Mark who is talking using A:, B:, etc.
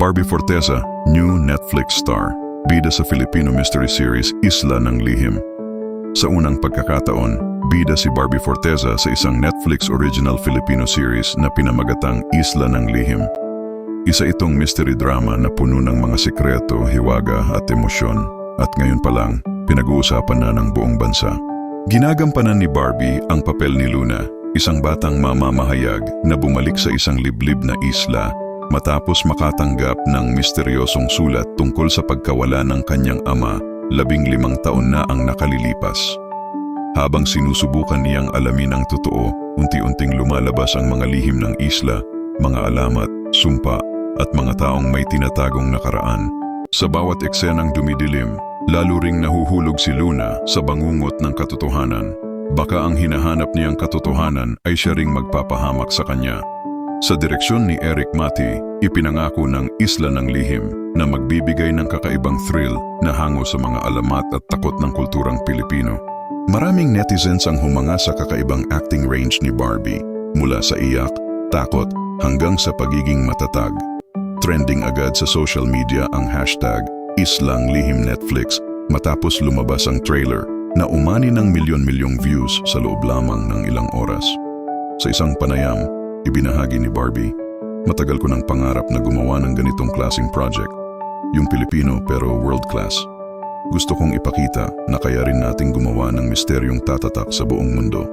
A: Barbie Forteza, new Netflix star, bida sa Filipino mystery series Isla ng Lihim. Sa unang pagkakataon, bida si Barbie Forteza sa isang Netflix original Filipino series na pinamagatang Isla ng Lihim. Isa itong mystery drama na puno ng mga sikreto, hiwaga at emosyon, at ngayon pa lang, pinag-uusapan na ng buong bansa. Ginagampanan ni Barbie ang papel ni Luna, isang batang mamamahayag na bumalik sa isang liblib na isla matapos makatanggap ng misteryosong sulat tungkol sa pagkawala ng kanyang ama, 15 taon na ang nakalilipas. Habang sinusubukan niyang alamin ang totoo, unti-unting lumalabas ang mga lihim ng isla, mga alamat, sumpa, at mga taong may tinatagong nakaraan. Sa bawat eksenang dumidilim, lalo ring nahuhulog si Luna sa bangungot ng katotohanan. Baka ang hinahanap niyang katotohanan ay siya ring magpapahamak sa kanya. Sa direksyon ni Eric Mati, ipinangako ng Isla ng Lihim na magbibigay ng kakaibang thrill na hango sa mga alamat at takot ng kulturang Pilipino. Maraming netizens ang humanga sa kakaibang acting range ni Barbie, mula sa iyak, takot, hanggang sa pagiging matatag. Trending agad sa social media ang hashtag Islang Lihim Netflix matapos lumabas ang trailer na umani ng milyon-milyong views sa loob lamang ng ilang oras. Sa isang panayam, ibinahagi ni Barbie, matagal ko ng pangarap na gumawa ng ganitong klaseng project, yung Pilipino pero world class. Gusto kong ipakita na kaya rin nating gumawa ng misteryong tatatak sa buong mundo.